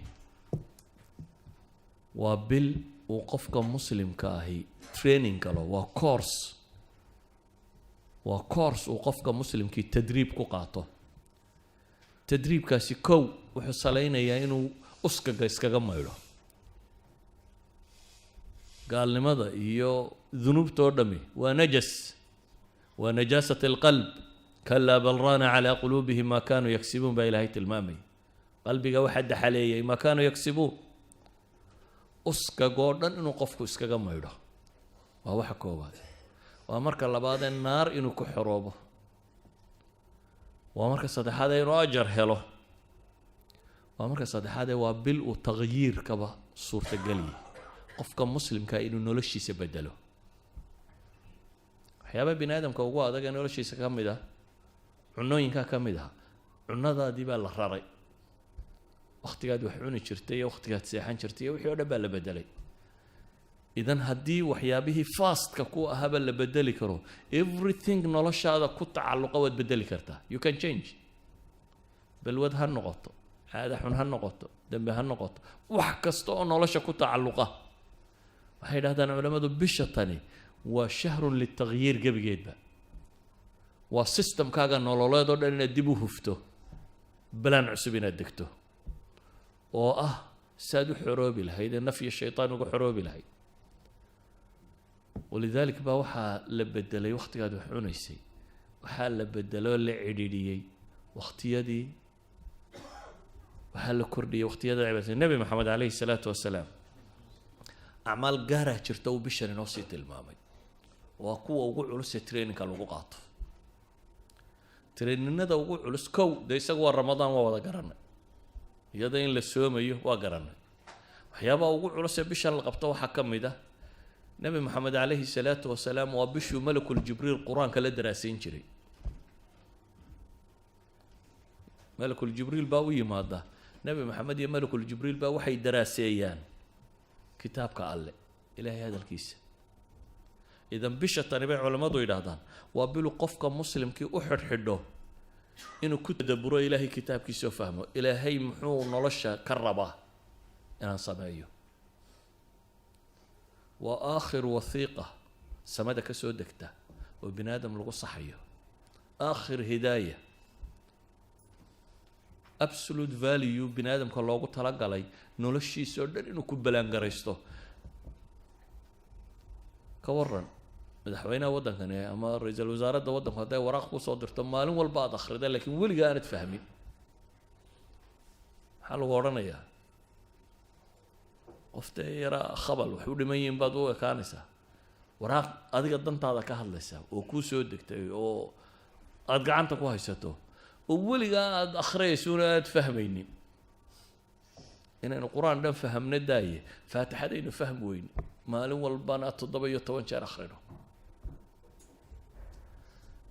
[SPEAKER 1] وبال وقفك مسلم كاهي تريننج كلا وكورس وقفك مسلم كي تدريب كقاطه تدريب كاسي كو وحصلين يا إنه أسكع إسكع مايله قال لماذا يو ذنوب تردمي ونجاسة القلب كلا بل ران على قلوبهم ما كانوا يكسبون بإلهية المامي قلبي واحد حاليا ما كانوا يكسبون أسكا جوردن إنه قفكو أسكا مايله waa waxa koowaad. waa marka labaad ee naar inuu ku xoroobo. waa marka saddexaad ee inuu ajar helo. waa marka saddexaad ee waa bil uu tagyiirkaba suurtageliye qofka muslimka inuu noloshiisa bedelo. waxyaaba bini aadamka ugu adag ee noloshiisa ka mid ah cunooyinka ka mid ah cunadaadii baa la raray. waqtigaad wax cuni jirtay iyo waqtigaad seexan jirtay iyo wixii oo dhan baa la bedelay. idan haddii waxyaabihii fastka ku ahaba la bedeli karo, everything noloshaada ku tacalluqa waad bedeli kartaa. You can change. balwad ha noqoto, caada xun ha noqoto, dambe ha noqoto, wax kasta oo nolosha ku tacalluqa. waxay yidhahdaan culamadu bisha tani waa shahrun litagyiir gebigeedba. waa systemkaaga nololeed oo dhan inaad dib u hufto, balaan cusub inaad degto oo ah saad u xoroobi lahayd ee naf iyo shaytaan uga xoroobi lahayd. walidaalika baa waxaa la bedelay waqtigaad wax cunaysay, waxaa la bedeloo la cidhiidhiyey waqtiyadii, waxaa la kordhiyey waqtiyada cibaadada. nebi maxamed calayhi salaatu wasalaam acmaal gaaraa jirta uu bishan inoo sii tilmaamay. waa kuwa ugu culus ee traininka lagu qaato. traininada ugu culus kow dee isagu waa ramadaan, waa wada garanay. iyada in la soomayo waa garanay. waxyaabaha ugu culus ee bishan la qabto waxaa ka mid ah nebi maxamed calayhi salaatu wasalaam waa bishuu malakul jibriil qur-aanka la daraasayn jiray. malakul jibriil baa u yimaada, nebi maxamed iyo malakul jibriil baa waxay daraaseeyaan kitaabka alle, ilaahay hadalkiisa. idan bisha tani bay culammadu yidhaahdaan waa bilu qofka muslimkii u xidhxidho inuu ku tadabburo ilaahay kitaabkiisa oo fahmo ilaahay muxuu nolosha ka rabaa inaan sameeyo. waa aakhir wasiiqa samada ka soo degta oo bini aadam lagu saxayo. aakhir hidaaya, absolute value bini aadamka loogu talagalay noloshiisa oo dhan inuu ku balaangaraysto. ka waran madaxweynaha waddankani ama ra-iisul wasaaradda waddanku hadday waraaq kusoo dirto maalin walba aad akhrida laakiin weligaa aanad fahmin, maxaa lagu odhanayaa? qofta yaraa khabal wax u dhiman yihiin baad u ekaanaysaa. waraaq adiga dantaada ka hadlaysaa oo kuu soo degtay oo aada gacanta ku haysato oo weligaa aada akhriyaysuuna aada fahmaynin. inaynu qur-aan dhan fahamna daaye faatixadaynu fahmi weyne, maalin walbana 7 jeer akhrino.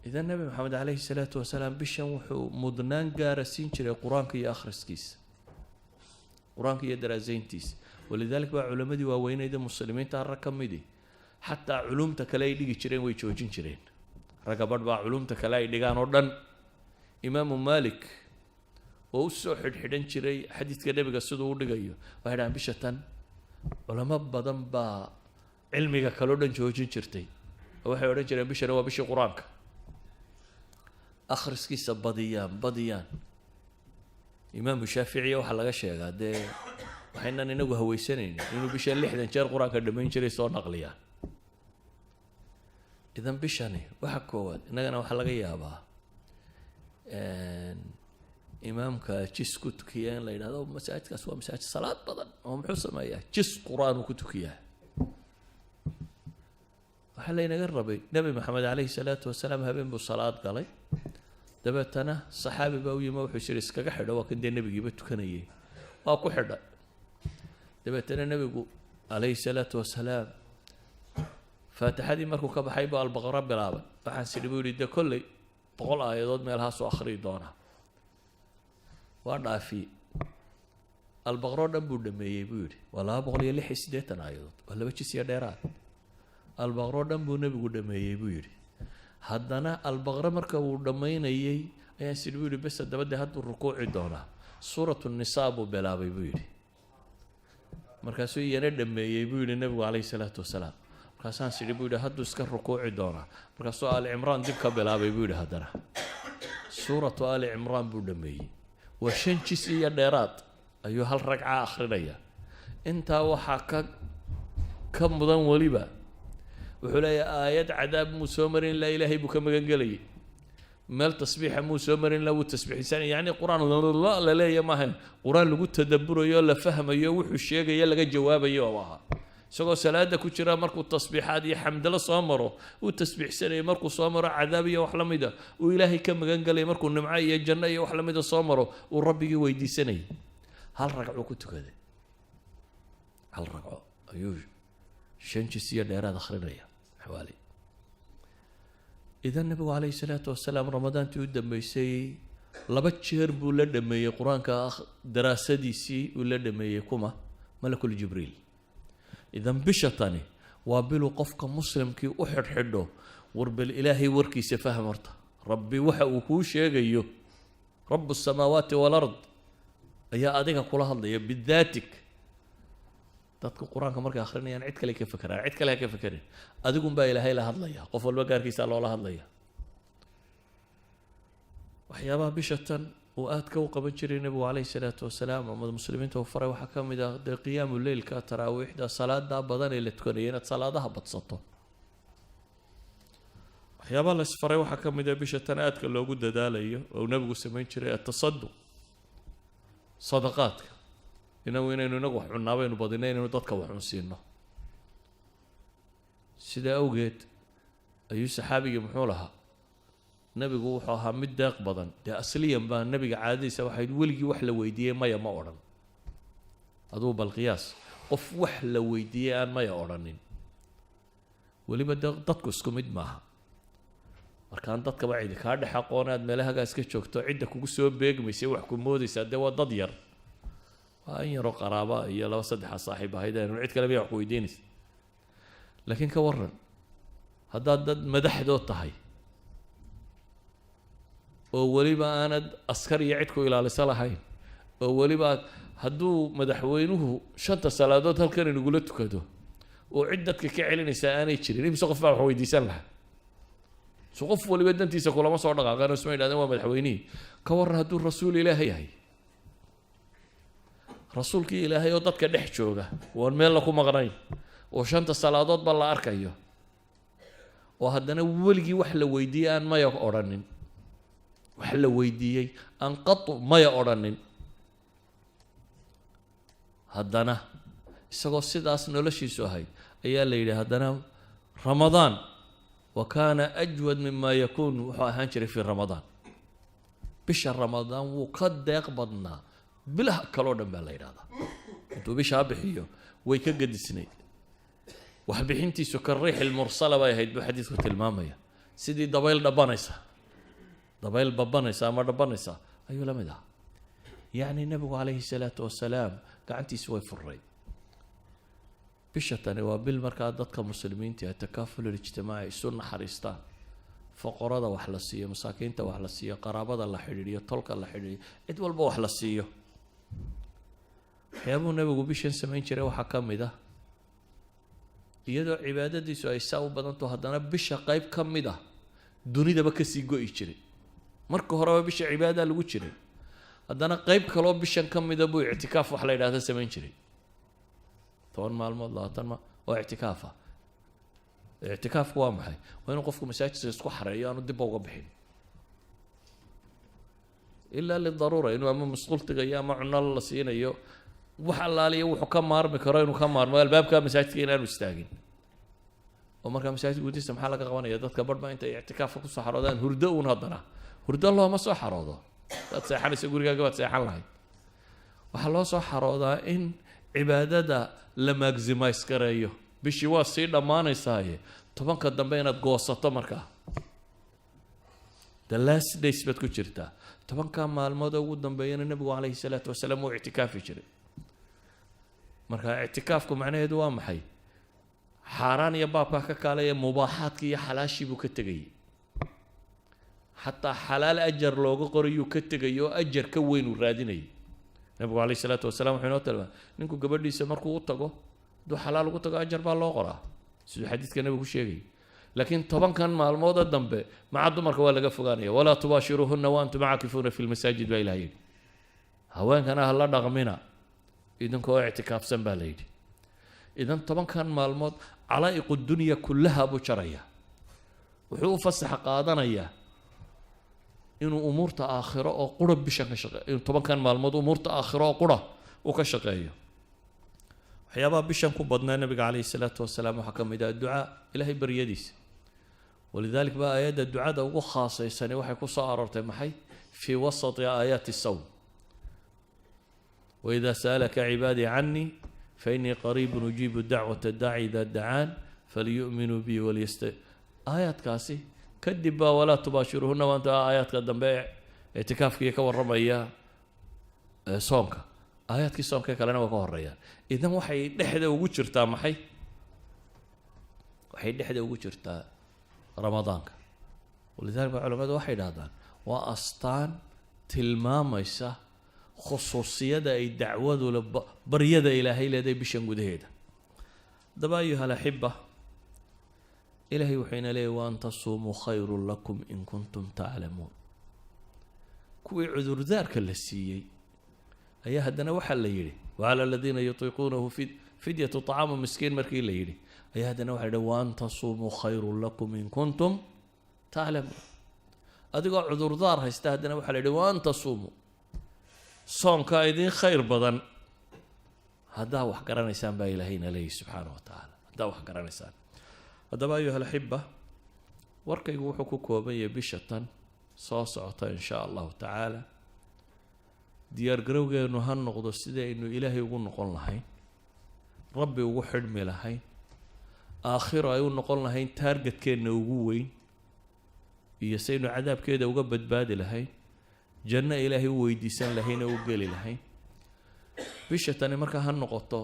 [SPEAKER 1] idan nebi maxamed calayhi salaatu wasalaam bishan wuxuu mudnaan gaara siin jiray qur-aanka iyo akhriskiisa, qur-aanka iyo daraasayntiisa. walidaalika baa culammadii waaweynayda muslimiinta rag ka midi xataa culumta kale ay dhigi jireen way joojin jireen. ragga badh baa culumta kale ay dhigaan oo dhan. imaamu maalik oo u soo xidhxidhan jiray xadiidka nebiga siduu u dhigayo, waxay dhahaan bisha tan culamo badan baa cilmiga kaleo dhan joojin jirtay oo waxay odhan jireen bishani waa bishii qur-aanka. akhriskiisa badiyaan. imaamu shaaficiya waxaa laga sheegaa dee waxaynan inagu hawaysanaynin inuu bishan 60 jeer qur-aanka dhammayn jiray soo naqliyaan. idan bishani waxa koowaad innagana waxaa laga yaabaa imaamka jis ku tukiya in la yidhahdo masaajidkaas waa masaajid salaad badan oo muxuu sameeyaa jis qur-aan uu ku tukiyaa. waxaa laynaga rabay nebi maxamed calayhi salaatu wasalaam habeen buu salaad galay, dabeetana saxaabi baa u yimi wuxuu yidhi iskaga xidho, waa kan dee nebigiiba tukanayay, waa ku xidha. dabeetana nebigu calayhi salaatu wasalaam faatixadii markuu ka baxay buu albaqara bilaabay. waxaan sidhi buu yidhi dee kolley 100 aayadood meelahaasoo akhriyi doonaa. waa dhaafiyey albaqaro dhan buu dhameeyey buu yidhi waa 286 aayadood, waa 2 jis iyo dheeraad. albaqaro dhan buu nebigu dhameeyey buu yidhi. haddana albaqaro marka uu dhammaynayey ayaan sidhi buu yidhi bes dabadee hadduu rukuuci doonaa. suuratu nisaa buu bilaabay buu yidhi. markaasuu iyana dhameeyey buu yidhi nebigu calayhi salaatu wasalaam. markaasaan sidhi buu yidhi hadduu iska rukuuci doonaa. markaasuu aali cimraan dib ka bilaabay buu yidhi. haddana suuratu aali cimraan buu dhameeyey. waa 5 jis iyo dheeraad ayuu hal ragca akhrinaya. intaa waxaa ka mudan weliba wuxuu leeyahay aayad cadaab muu soo marin ilaa ilaahay buu ka magan gelayay. meel tasbiixa muu soo marin ilaa wuu tasbiixsan. yacni qur-aan la leeya maahan, qur-aan lagu tadabburayo la fahmayo wuxuu sheegayo laga jawaabayo oo ahaa. isagoo salaada ku jira markuu tasbiixaad iyo xamdalo soo maro uu tasbiixsanayay markuu soo maro cadaab iyo wax la mida uu ilaahay ka magan galay markuu nimco iyo janno iyo wax la mida soo maro uu rabbigii weydiisanayay hal ragco ku tukaday hal ragco ayuu shan jisiya dheeraad akhrinaya xawaali idan nabigu calayhi salaatu wasalaam ramadaantii u dambeysay laba jeer buu la dhameeyey qur-aanka daraasadiisii uu la dhameeyey kuma malakul jibriil idan bisha tani waa biluu qofka muslimkii u xidhxidho warbal ilaahay warkiisa faham horta rabbi waxa uu kuu sheegayo rabu samaawaati walard ayaa adiga kula hadlaya bidaatik dadka qur-aanka markay akhrinayaan cid kale ka fekeraan cid kale ha ka fekerin adigunbaa ilaahay la hadlaya qof walba gaarkiisa loola hadlaya waxyaabaha bisha tan uu aadka u qaban jiray nabigu calayhi salaatu wasalaam ama muslimiinta uu faray waxaa ka mid ah dee qiyaamu leylka taraawiixda salaada badan ee la tukanaya inaad salaadaha badsato waxyaabaha la isfaray waxaa ka mid ah bisha tan aadka loogu dadaalayo oo nabigu samayn jiray atasaduq sadaqaadka inaynu inagu wax cunnaa baynu badina inaynu dadka wax cunsiino sidaa awgeed ayuu saxaabigii muxuu lahaa nabigu wuxuu ahaa mid deeq badan dee asliyan baa nabiga caadadiisa waxayd weligii wax la weydiiyey maya ma odhan aduu bal qiyaas qof wax la weydiiyey aan maya odhanin weliba de dadku isku mid maaha markaan dadkaba cidi kaa dhex aqoon aad meelahagaa iska joogto cidda kugu soo beegmaysa wax ku moodaysaa dee waa dad yar waa in yaroo qaraaba iyo laba saddexa saaxiib ahayd aynu cid kale miyaa wax ku weydiinaysa laakiin ka waran haddaad dad madaxdood tahay oo weliba aanad askar iyo cid ku ilaaliso lahayn oo weliba hadduu madaxweynuhu 5 salaadood halkan inagula tukado oo cid dadka ka celinaysaa aanay jirin imse qof baa wax weydiisan lahaa so qof waliba dantiisa kulama soo dhaqaaqaan oo isma yidhahdeen waa madaxweynihii ka waran hadduu rasuul ilaahay yahay rasuulkii ilaahay oo dadka dhex jooga waan meel la ku maqnayn oo 5 salaadood ba la arkayo oo haddana weligii wax la weydiiyey aan maya odhanin wax la weydiiyey aan qatu maya odhanin haddana isagoo sidaas noloshiisu ahayd ayaa la yidhi haddana ramadaan wa kaana ajwad mima yakuun wuxuu ahaan jiray fi ramadaan bisha ramadaan wuu ka deeq badnaa bilaha kaloo dhan baa la yidhahdaa intuu bishaa bixiyo way ka gadisnayd wax bixintiisu ka riixil mursala bay ahayd buu xadiidku tilmaamaya sidii dabayl dhabanaysa dabayl babanaysa ama dhabanaysa ayuu la mid ahaa yacni nabigu calayhi salaatu wasalaam gacantiisu way furay bisha tani waa bil markaa dadka muslimiinta ee takaaful ijtimaaci isu naxariistaan foqorada wax la siiyo masaakiinta wax la siiyo qaraabada la xidhiidhiyo tolka la xidhiidhiyo cid walba wax la siiyo waxyaabuu nabigu bishan samayn jiray waxaa ka mid ah iyadoo cibaadadiisu ay saa u badanto haddana bisha qayb ka mid ah dunidaba kasii go-i jiray marka horeba bisha cibaada lagu jiray haddana qayb kaloo bishan ka mida buu ictikaaf wax la yidhaahda samayn jiray 10 maalmood 20 oo ictikaafa ictikaafku waa maxay waa inuu qofku masaajidka isku xareeyo aanu dib uga bixin ilaa lidaruura inuu ama masquul tagayo ama cunno la siinayo wax allaaliya wuxuu ka maarmi karo inuu ka maarmo albaabka masaajidka inaanu istaagin oo markaa masaajidka gudihiisa maxaa laga qabanaya dadka badhba intay ictikaafka ku soo xaroodaan hurdo uun haddana hurdo looma soo xaroodo dad seexanaysa gurigaaga baad seexan lahayd waxaa loo soo xaroodaa in cibaadada la maximize gareeyo bishii waa sii dhammaanaysaaye 10ka dambe inaad goosato markaa the last days baad ku jirtaa 10ka maalmood ugu dambeeyana nabigu calayhi salaatu wasalaam uu ictikaafi jiray marka ictikaafku macnaheedu waa maxay xaaraan iyo baabka ka kaalaya mubaaxaadka iyo xalaashii buu ka tegayay xataa xalaal ajar looga qorayuu ka tegay oo ajar ka weyn uu raadinayay nabigu calayhi salaatu wasalaam wuxuu inoo tilmaamay ninku gabadhiisa markuu u tago hadduu xalaal ugu tago ajar baa loo qoraa siduu xadiidka nabigu sheegayay laakiin 10kan maalmooda dambe maca dumarka waa laga fogaanaya walaa tubaashiruuhunna wa antum caakifuuna fi lmasaajid baa ilaha yidhi haweenkana ha la dhaqmina idinkoo ictikaafsan baa la yidhi idan 10kan maalmood calaa'iqu dunya kullaha buu jaraya wuxuu u fasax qaadanayaa inuu umuurta aakhiro oo qura bishan ka shaqeeyo inuu 10kan maalmood umuurta aakhiro oo qura uu ka shaqeeyo waxyaabaha bishan ku badnaa nabiga calayhi salaatu wasalaam waxaa ka mid ah ducaa ilaahay baryadiisa walidalik baa aayadda ducada ugu khaasaysani waxay ku soo aroortay maxay fii wasati aayaati sawm waidaa sa'alaka cibaadii canii fainii qariibun ujiibu dacwata daaci idaa dacaan falyu'minuu bi aayaadkaasi kadib baa walaa tubaashiruhunna maanta aayaadka dambe ictikaafkii ka warramaya soonka aayaadkii soonka kalena waa ka horeeyaan idan waxay dhexda ugu jirtaa maxay waxay dhexda ugu jirtaa ramadaanka walidaalika culamadu waxay dhahdaan waa astaan tilmaamaysa khusuusiyada ay dacwadu baryada ilaahay leedahay bishan gudaheeda daba ayuha alaxiba ilaahay wuxuuna leeyahy waan tasuumuu khayrun lakum in kuntum taclamuun kuwii cudurdaarka la siiyey ayaa haddana waxaa la yidhi wacala aladiina yutiiquunahu fidyatu طacaamu miskiin markii la yidhi ayaa haddana waxa la yidhi waan tasuumuu khayrun lakum in kuntum taclamuun adigoo cudurdaar haysta haddana waxaa la yidhi waan tasuumuu soonkaa idiin khayr badan haddaa wax garanaysaan baa ilaahayna leeyahy subxaana wa tacaala haddaa wax garanaysaan haddaba ayuha alaxiba warkaygu wuxuu ku kooban yahay bisha tan soo socota in shaa allahu tacaala diyaargarowgeenu ha noqdo sidaynu ilaahay ugu noqon lahayn rabbi ugu xidhmi lahayn aakhiro ay u noqon lahayn taargetkeenna ugu weyn iyo saynu cadaabkeeda uga badbaadi lahayn janno ilaahay u weydiisan lahayn oo u geli lahayn bisha tani markaa ha noqoto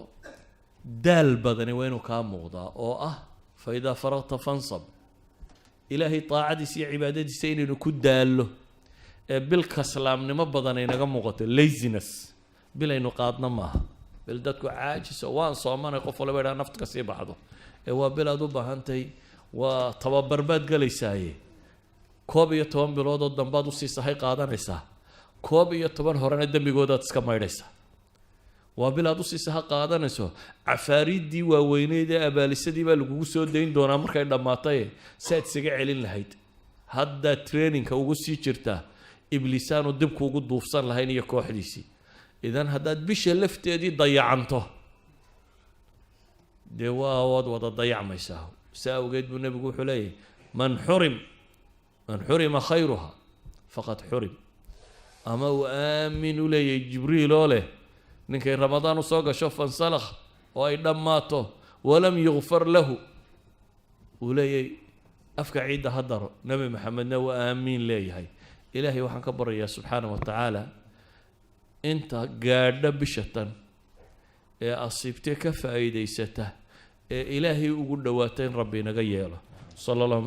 [SPEAKER 1] daal badani waa inuu kaa muuqdaa oo ah fa idaa faragta fansab ilaahay taacadiisa iyo cibaadadiisa inaynu ku daallo ee bil kaslaamnimo badan ay naga muuqato laziness bil aynu qaadna maaha bil dadku caajiso waan soomanay qof walba idhaa nafta ka sii baxdo ee waa bil aad u baahantahay waa tababar baad galaysaaye 11 biloodoo dambaad usii sahay qaadanaysaa 11 horena dembigoodaad iska maydhaysaa waa bil aad usii saha qaadanayso cafaariiddii waaweyneyd ee abaalisadii baa lagugu soo dayn doonaa markay dhammaatay saad isaga celin lahayd haddaa trainingka ugu sii jirtaa ibliisaanu dibku ugu duufsan lahayn iyo kooxdiisii idan haddaad bisha lafteedii dayacanto dee waad wada dayacmaysaa saa awgeed buu nebigu wuxuu leeyahy man xurima khayruha faqad xurim ama uu aamin u leeyahay jibriil oo leh ninkay ramadaan usoo gasho fansalakh oo ay dhammaato walam yugfar lahu uu leeyahay afka ciidda ha daro nebi maxamedna waa aamiin leeyahay ilaahay waxaan ka baryayaa subxaana wa tacaala inta gaadha bishatan ee asiibtee ka faa'iidaysata ee ilaahay ugu dhowaata in rabbi inaga yeelo sala allahu